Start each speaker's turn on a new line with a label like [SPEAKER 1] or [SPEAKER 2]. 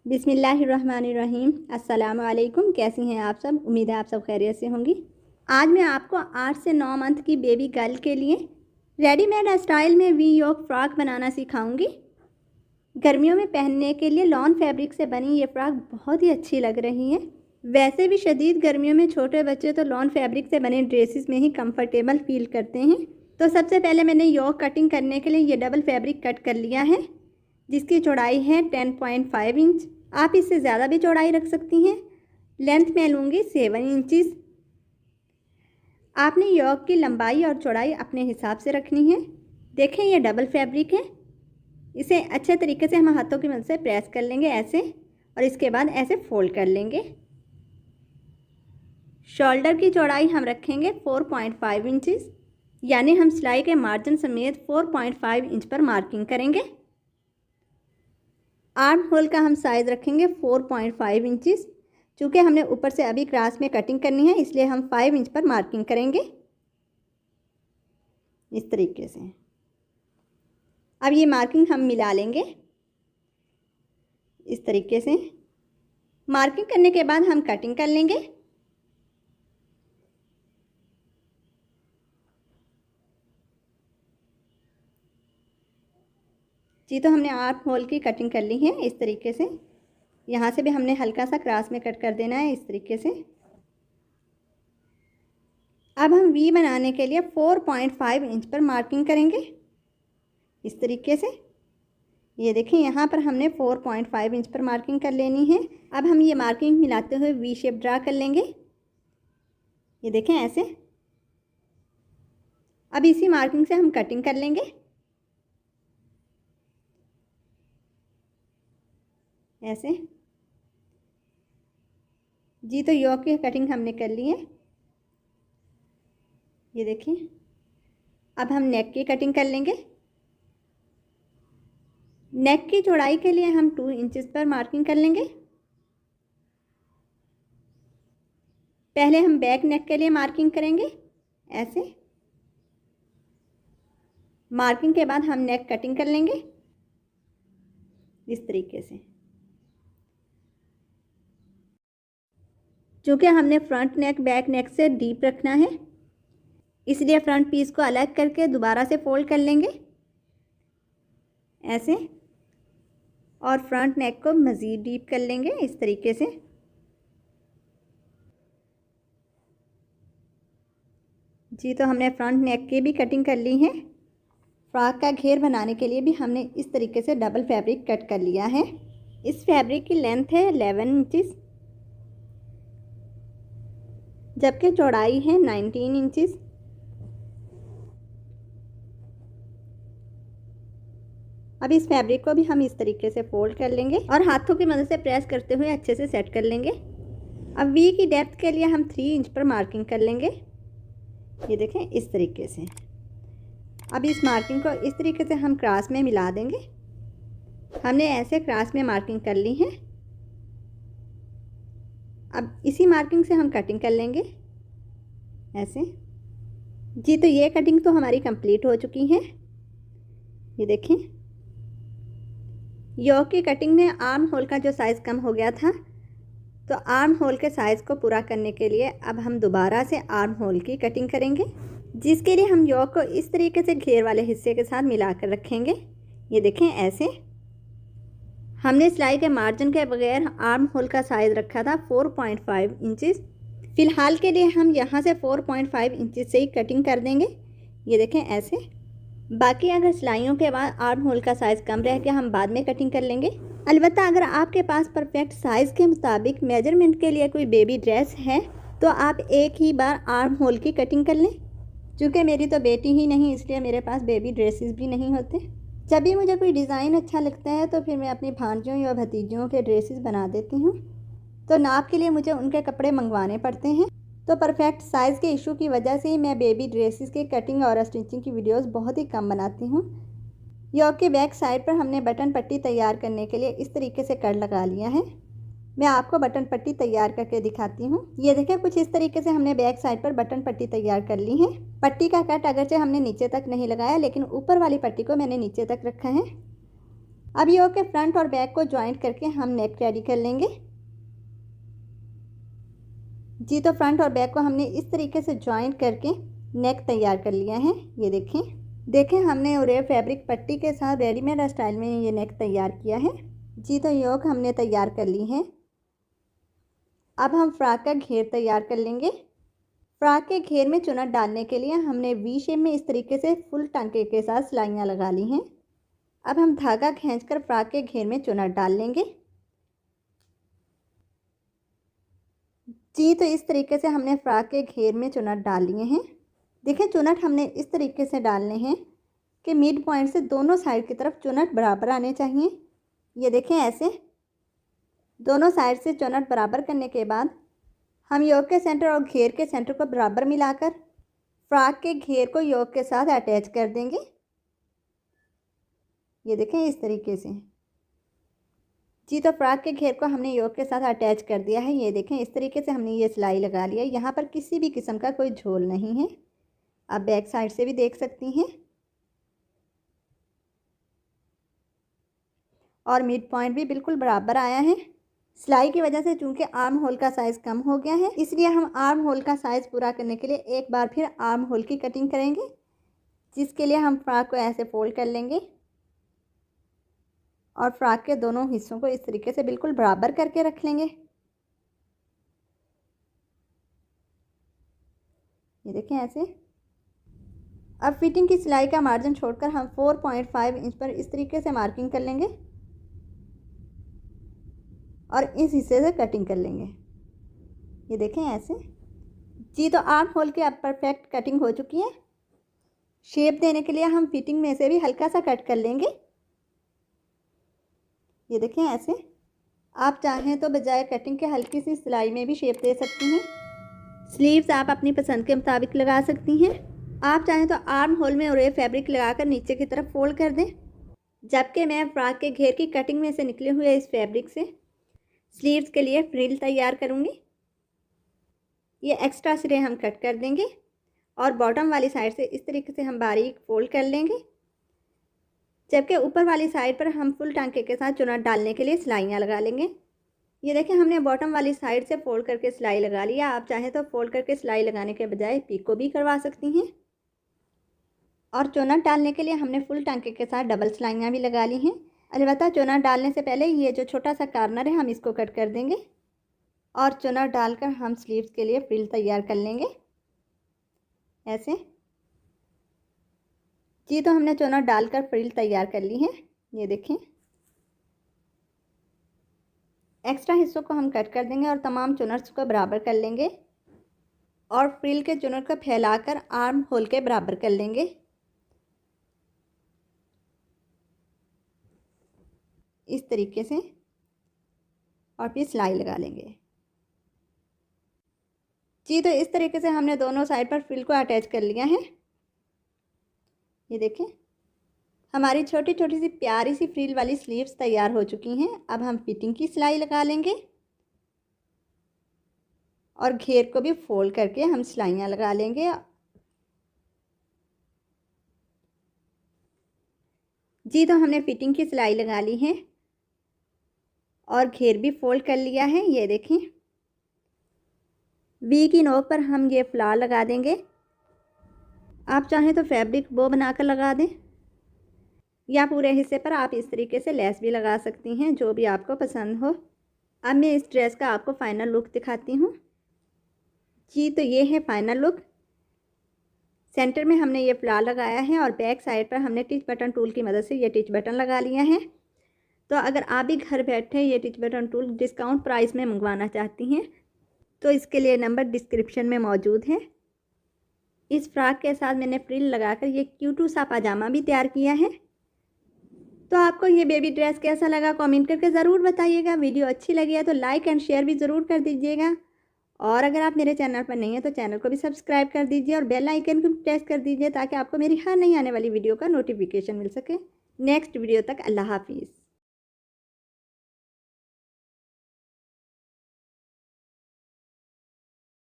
[SPEAKER 1] बिस्मिल्लाहिर्रहमानिर्रहीम। अस्सलाम वालेकुम। कैसी हैं आप सब? उम्मीद है आप सब खैरियत से होंगी। आज मैं आपको 8 से 9 मंथ की बेबी गर्ल के लिए रेडीमेड स्टाइल में वी योक फ्रॉक बनाना सिखाऊंगी। गर्मियों में पहनने के लिए लॉन फैब्रिक से बनी ये फ्रॉक बहुत ही अच्छी लग रही है। वैसे भी शदीद गर्मियों में छोटे बच्चे तो लॉन फैब्रिक से बने ड्रेसेस में ही कंफर्टेबल फील करते हैं। तो सबसे पहले मैंने योक कटिंग करने के लिए ये डबल फैब्रिक कट कर लिया है, जिसकी चौड़ाई है 10.5 इंच। आप इससे ज़्यादा भी चौड़ाई रख सकती हैं। लेंथ मैं लूँगी 7 इंचज़। आपने योक की लंबाई और चौड़ाई अपने हिसाब से रखनी है। देखें, ये डबल फैब्रिक है। इसे अच्छे तरीके से हम हाथों की मदद से प्रेस कर लेंगे ऐसे, और इसके बाद ऐसे फोल्ड कर लेंगे। शोल्डर की चौड़ाई हम रखेंगे 4.5 इंचज़, यानी हम सिलाई के मार्जिन समेत 4.5 इंच पर मार्किंग करेंगे। आर्म होल का हम साइज़ रखेंगे 4.5 इंचज़। चूँकि हमने ऊपर से अभी क्रॉस में कटिंग करनी है, इसलिए हम 5 इंच पर मार्किंग करेंगे इस तरीके से। अब ये मार्किंग हम मिला लेंगे इस तरीके से। मार्किंग करने के बाद हम कटिंग कर लेंगे। जी, तो हमने आर्म होल की कटिंग कर ली है इस तरीके से। यहाँ से भी हमने हल्का सा क्रॉस में कट कर देना है इस तरीके से। अब हम वी बनाने के लिए 4.5 इंच पर मार्किंग करेंगे इस तरीके से। ये देखें, यहाँ पर हमने 4.5 इंच पर मार्किंग कर लेनी है। अब हम ये मार्किंग मिलाते हुए वी शेप ड्रा कर लेंगे। ये देखें ऐसे। अब इसी मार्किंग से हम कटिंग कर लेंगे ऐसे। जी, तो योक की कटिंग हमने कर ली है। ये देखें। अब हम नेक की कटिंग कर लेंगे। नेक की चौड़ाई के लिए हम 2 इंचज़ पर मार्किंग कर लेंगे। पहले हम बैक नेक के लिए मार्किंग करेंगे ऐसे। मार्किंग के बाद हम नेक कटिंग कर लेंगे इस तरीके से। चूँकि हमने फ्रंट नेक बैक नेक से डीप रखना है, इसलिए फ्रंट पीस को अलग करके दोबारा से फोल्ड कर लेंगे ऐसे, और फ्रंट नेक को मज़ीद डीप कर लेंगे इस तरीके से। जी, तो हमने फ्रंट नेक की भी कटिंग कर ली है। फ्रॉक का घेर बनाने के लिए भी हमने इस तरीके से डबल फैब्रिक कट कर लिया है। इस फैब्रिक की लेंथ है 11 इंचज़, जबकि चौड़ाई है 19 इंचज़। अब इस फैब्रिक को भी हम इस तरीके से फोल्ड कर लेंगे और हाथों की मदद से प्रेस करते हुए अच्छे से सेट कर लेंगे। अब वी की डेप्थ के लिए हम 3 इंच पर मार्किंग कर लेंगे। ये देखें इस तरीके से। अब इस मार्किंग को इस तरीके से हम क्रॉस में मिला देंगे। हमने ऐसे क्रॉस में मार्किंग कर ली है। अब इसी मार्किंग से हम कटिंग कर लेंगे ऐसे। जी, तो ये कटिंग तो हमारी कंप्लीट हो चुकी है। ये देखें, योक की कटिंग में आर्म होल का जो साइज़ कम हो गया था, तो आर्म होल के साइज़ को पूरा करने के लिए अब हम दोबारा से आर्म होल की कटिंग करेंगे, जिसके लिए हम योक को इस तरीके से घेर वाले हिस्से के साथ मिलाकर रखेंगे। ये देखें ऐसे। हमने सिलाई के मार्जिन के बगैर आर्म होल का साइज़ रखा था 4.5 इंचज़। फ़िलहाल के लिए हम यहाँ से 4.5 इंचज़ से ही कटिंग कर देंगे। ये देखें ऐसे। बाकी अगर सिलाइयों के बाद आर्म होल का साइज़ कम रह गया, हम बाद में कटिंग कर लेंगे। अलबत्ता अगर आपके पास परफेक्ट साइज़ के मुताबिक मेजरमेंट के लिए कोई बेबी ड्रेस है, तो आप एक ही बार आर्म होल की कटिंग कर लें। चूँकि मेरी तो बेटी ही नहीं, इसलिए मेरे पास बेबी ड्रेसेस भी नहीं होते। जब भी मुझे कोई डिज़ाइन अच्छा लगता है, तो फिर मैं अपनी भांजियों या भतीजियों के ड्रेसेस बना देती हूँ। तो नाप के लिए मुझे उनके कपड़े मंगवाने पड़ते हैं। तो परफेक्ट साइज़ के इशू की वजह से ही मैं बेबी ड्रेसेस के कटिंग और स्टिचिंग की वीडियोस बहुत ही कम बनाती हूँ। योक के बैक साइड पर हमने बटन पट्टी तैयार करने के लिए इस तरीके से कट लगा लिया है। मैं आपको बटन पट्टी तैयार करके दिखाती हूँ। ये देखें, कुछ इस तरीके से हमने बैक साइड पर बटन पट्टी तैयार कर ली है। पट्टी का कट अगरचे हमने नीचे तक नहीं लगाया, लेकिन ऊपर वाली पट्टी को मैंने नीचे तक रखा है। अब योक के फ्रंट और बैक को ज्वाइंट करके हम नेक रेडी कर लेंगे। जी तो फ्रंट और बैक को हमने इस तरीके से ज्वाइंट करके नेक तैयार कर लिया है। ये देखें हमने और फैब्रिक पट्टी के साथ रेडीमेड स्टाइल में ये नेक तैयार किया है। जी तो योक हमने तैयार कर ली है। अब हम फ्रॉक का घेर तैयार कर लेंगे। फ्रॉक के घेर में चुन्नट डालने के लिए हमने वी शेप में इस तरीके से फुल टांके के साथ सिलाइयाँ लगा ली हैं। अब हम धागा खींचकर फ्रॉक के घेर में चुन्नट डाल लेंगे। जी तो इस तरीके से हमने फ्रॉक के घेर में चुन्नट डाल लिए हैं। देखें चुन्नट हमने इस तरीके से डालने हैं कि मिड पॉइंट से दोनों साइड की तरफ चुन्नट बराबर आने चाहिए। ये देखें ऐसे दोनों साइड से चुन्नट बराबर करने के बाद हम योक के सेंटर और घेर के सेंटर को बराबर मिलाकर फ्रॉक के घेर को योक के साथ अटैच कर देंगे। ये देखें इस तरीके से। जी तो फ्रॉक के घेर को हमने योक के साथ अटैच कर दिया है। ये देखें इस तरीके से हमने ये सिलाई लगा लिया। यहाँ पर किसी भी किस्म का कोई झोल नहीं है। आप बैक साइड से भी देख सकती हैं। और मिड पॉइंट भी बिल्कुल बराबर आया है। सिलाई की वजह से चूंकि आर्म होल का साइज़ कम हो गया है, इसलिए हम आर्म होल का साइज़ पूरा करने के लिए एक बार फिर आर्म होल की कटिंग करेंगे, जिसके लिए हम फ्रॉक को ऐसे फोल्ड कर लेंगे और फ्रॉक के दोनों हिस्सों को इस तरीके से बिल्कुल बराबर करके रख लेंगे। ये देखें ऐसे। अब फिटिंग की सिलाई का मार्जिन छोड़कर हम 4.5 इंच पर इस तरीके से मार्किंग कर लेंगे और इस हिस्से से कटिंग कर लेंगे। ये देखें ऐसे। जी तो आर्म होल की अब परफेक्ट कटिंग हो चुकी है। शेप देने के लिए हम फिटिंग में से भी हल्का सा कट कर लेंगे। ये देखें ऐसे। आप चाहें तो बजाय कटिंग के हल्की सी सिलाई में भी शेप दे सकती हैं। स्लीव्स आप अपनी पसंद के मुताबिक लगा सकती हैं। आप चाहें तो आर्म होल में और फैब्रिक लगाकर नीचे की तरफ फोल्ड कर दें, जबकि मैं फ्रॉक के घेर की कटिंग में से निकले हुए इस फैब्रिक से स्लीव्स के लिए फ्रिल तैयार करूँगी। ये एक्स्ट्रा सिरे हम कट कर देंगे और बॉटम वाली साइड से इस तरीके से हम बारीक फोल्ड कर लेंगे, जबकि ऊपर वाली साइड पर हम फुल टांके के साथ चुन्नट डालने के लिए सिलाइयाँ लगा लेंगे। ये देखें हमने बॉटम वाली साइड से फोल्ड करके सिलाई लगा लिया। आप चाहें तो फोल्ड करके सिलाई लगाने के बजाय पिको भी करवा सकती हैं। और चुन्नट डालने के लिए हमने फुल टांके के साथ डबल सिलाइयाँ भी लगा ली हैं। अलबत्ता चुन्नट डालने से पहले ये जो छोटा सा कॉर्नर है हम इसको कट कर देंगे और चुन्नट डालकर हम स्लीव्स के लिए फ्रिल तैयार कर लेंगे ऐसे। जी तो हमने चुन्नट डालकर फ्रिल तैयार कर ली है। ये देखें। एक्स्ट्रा हिस्सों को हम कट कर देंगे और तमाम चुन्नट्स को बराबर कर लेंगे और फ्रिल के चुन्नट को फैलाकर आर्म होल के बराबर कर लेंगे। इस तरीके से और फिर सिलाई लगा लेंगे। जी तो इस तरीके से हमने दोनों साइड पर फ्रिल को अटैच कर लिया है। ये देखें हमारी छोटी छोटी सी प्यारी सी फ्रिल वाली स्लीव्स तैयार हो चुकी हैं। अब हम फिटिंग की सिलाई लगा लेंगे और घेर को भी फोल्ड करके हम सिलाइयाँ लगा लेंगे। जी तो हमने फिटिंग की सिलाई लगा ली है और घेर भी फोल्ड कर लिया है। ये देखें वी की नोक पर हम ये फ्लावर लगा देंगे। आप चाहें तो फैब्रिक बो बनाकर लगा दें या पूरे हिस्से पर आप इस तरीके से लेस भी लगा सकती हैं, जो भी आपको पसंद हो। अब मैं इस ड्रेस का आपको फ़ाइनल लुक दिखाती हूँ। जी तो ये है फ़ाइनल लुक। सेंटर में हमने ये फ्लावर लगाया है और बैक साइड पर हमने टिच बटन टूल की मदद से ये टिच बटन लगा लिया है। तो अगर आप भी घर बैठे ये teach button tool discount price में मंगवाना चाहती हैं तो इसके लिए नंबर डिस्क्रिप्शन में मौजूद है। इस फ्रॉक के साथ मैंने फ्रिल लगाकर ये क्यूट सा पाजामा भी तैयार किया है। तो आपको ये बेबी ड्रेस कैसा लगा कमेंट करके ज़रूर बताइएगा। वीडियो अच्छी लगी है तो लाइक एंड शेयर भी ज़रूर कर दीजिएगा और अगर आप मेरे चैनल पर नहीं हैं तो चैनल को भी सब्सक्राइब कर दीजिए और बेल आइकन को प्रेस कर दीजिए ताकि आपको मेरी हर नई आने वाली वीडियो का नोटिफिकेशन मिल सके। नेक्स्ट वीडियो तक अल्लाह हाफिज़।